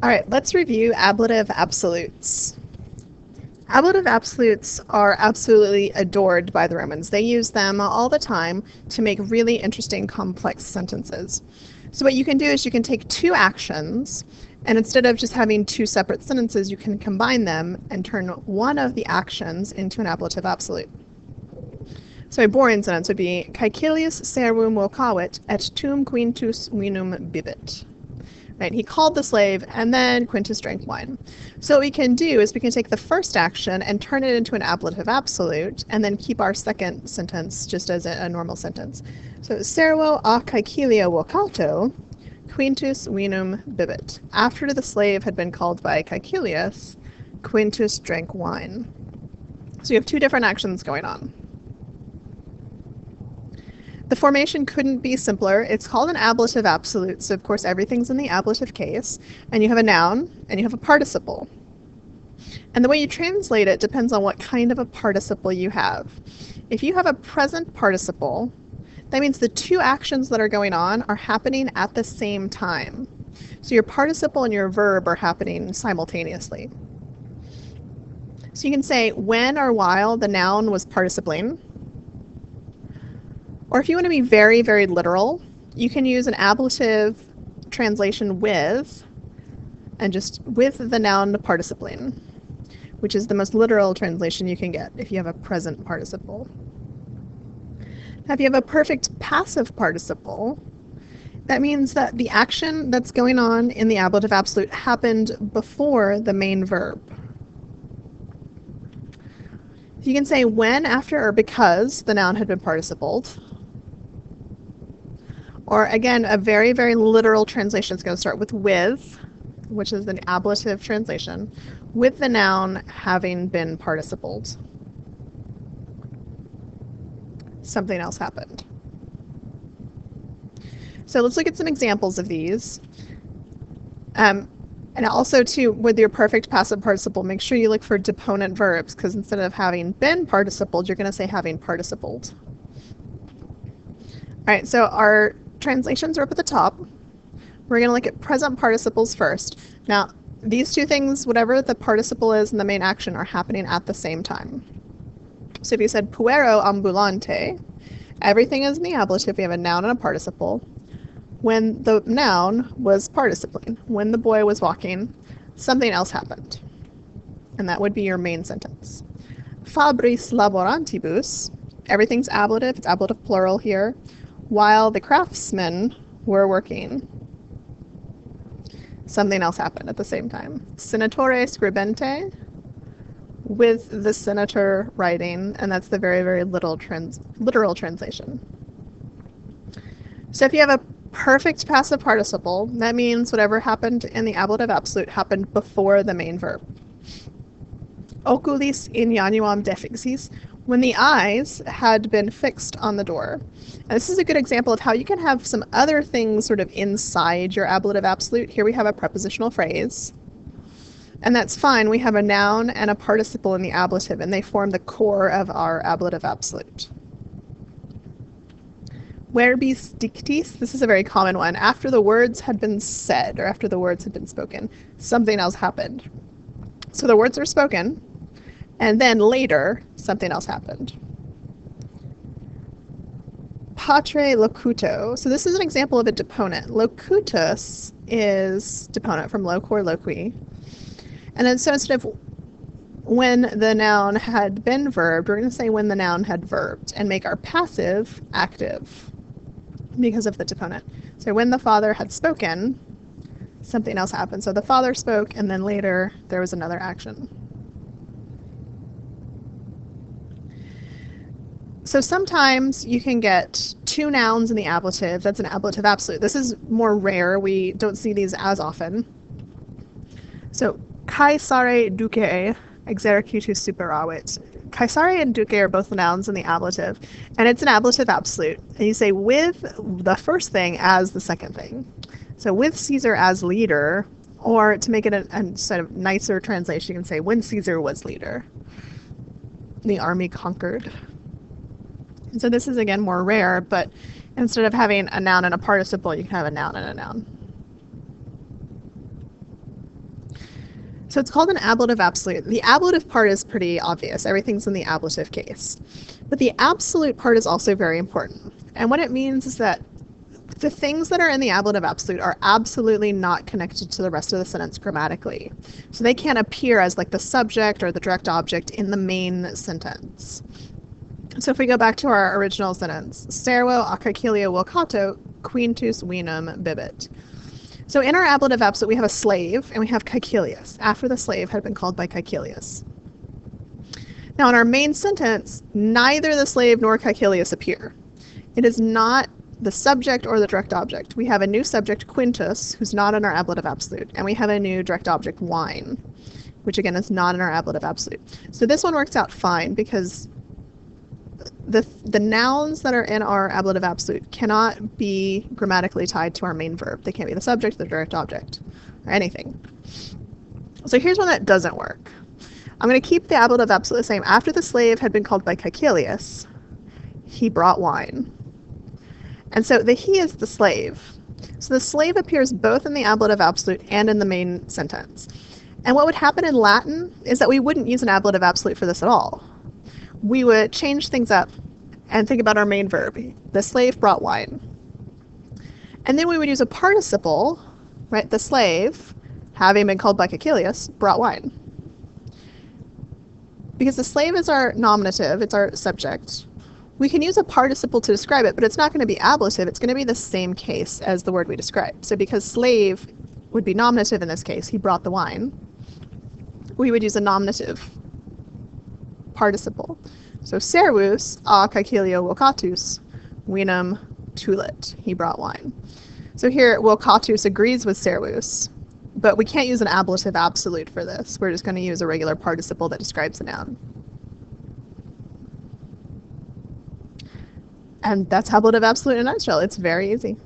All right, let's review ablative absolutes. Ablative absolutes are absolutely adored by the Romans. They use them all the time to make really interesting, complex sentences. So what you can do is you can take two actions, and instead of just having two separate sentences, you can combine them and turn one of the actions into an ablative absolute. So a boring sentence would be Caecilius servum vocavit et tum quintus vinum bibit. Right, he called the slave, and then Quintus drank wine. So what we can do is we can take the first action and turn it into an ablative absolute, and then keep our second sentence just as a normal sentence. So servo a Caecilia vocato, Quintus vinum bibit. After the slave had been called by Caecilius, Quintus drank wine. So you have two different actions going on. The formation couldn't be simpler. It's called an ablative absolute, so of course everything's in the ablative case, and you have a noun and you have a participle. And the way you translate it depends on what kind of a participle you have. If you have a present participle, that means the two actions that are going on are happening at the same time. So your participle and your verb are happening simultaneously. So you can say when or while the noun was participling. Or if you want to be very, very literal, you can use an ablative translation with, and just with the noun participling, which is the most literal translation you can get if you have a present participle. Now, if you have a perfect passive participle, that means that the action that's going on in the ablative absolute happened before the main verb. You can say when, after, or because the noun had been participled. Or again, a very, very literal translation is going to start with, which is an ablative translation, with the noun having been participled. Something else happened. So let's look at some examples of these. And also, too, with your perfect passive participle, make sure you look for deponent verbs, because instead of having been participled, you're going to say having participled. All right, so our translations are up at the top. We're going to look at present participles first. Now, these two things, whatever the participle is and the main action, are happening at the same time. So if you said puero ambulante, everything is in the ablative. We have a noun and a participle. When the noun was participling, when the boy was walking, something else happened. And that would be your main sentence. Fabris laborantibus, everything's ablative. It's ablative plural here. While the craftsmen were working, something else happened at the same time. Senatore scribente, with the senator writing, and that's the very, very literal translation. So if you have a perfect passive participle, that means whatever happened in the ablative absolute happened before the main verb. Oculis in januam defixis, when the eyes had been fixed on the door. And this is a good example of how you can have some other things sort of inside your ablative absolute. Here we have a prepositional phrase, and that's fine. We have a noun and a participle in the ablative, and they form the core of our ablative absolute. Verbis dictis, this is a very common one. After the words had been said, or after the words had been spoken, something else happened. So the words were spoken, and then later, something else happened. Patre locuto. So this is an example of a deponent. Locutus is deponent from loque or loqui. And then so instead of when the noun had been verbed, we're going to say when the noun had verbed and make our passive active because of the deponent. So when the father had spoken, something else happened. So the father spoke, and then later there was another action. So sometimes you can get two nouns in the ablative. That's an ablative absolute. This is more rare. We don't see these as often. So Caesare duce executus superavit. Caesare and duce are both nouns in the ablative, and it's an ablative absolute. And you say with the first thing as the second thing. So with Caesar as leader, or to make it a sort of nicer translation, you can say when Caesar was leader, the army conquered. And so this is, again, more rare, but instead of having a noun and a participle, you can have a noun and a noun. So it's called an ablative absolute. The ablative part is pretty obvious. Everything's in the ablative case. But the absolute part is also very important. And what it means is that the things that are in the ablative absolute are absolutely not connected to the rest of the sentence grammatically. So they can't appear as like the subject or the direct object in the main sentence. So if we go back to our original sentence, servo acacilia vocato quintus vinum bibit. So in our ablative absolute, we have a slave and we have Caecilius, after the slave had been called by Caecilius. Now in our main sentence, neither the slave nor Caecilius appear. It is not the subject or the direct object. We have a new subject, Quintus, who's not in our ablative absolute, and we have a new direct object, wine, which again is not in our ablative absolute. So this one works out fine because the nouns that are in our ablative absolute cannot be grammatically tied to our main verb. They can't be the subject, the direct object, or anything. So here's one that doesn't work. I'm going to keep the ablative absolute the same. After the slave had been called by Caecilius, he brought wine. And so the he is the slave. So the slave appears both in the ablative absolute and in the main sentence. And what would happen in Latin is that we wouldn't use an ablative absolute for this at all. We would change things up and think about our main verb. The slave brought wine. And then we would use a participle, right? The slave, having been called by Caecilius, brought wine. Because the slave is our nominative, it's our subject. We can use a participle to describe it, but it's not going to be ablative. It's going to be the same case as the word we describe. So because slave would be nominative in this case, he brought the wine, we would use a nominative participle. So servus a Caecilio vocatus vinum tulit. He brought wine. So here vocatus agrees with servus, but we can't use an ablative absolute for this. We're just going to use a regular participle that describes the noun. And that's ablative absolute in a nutshell. It's very easy.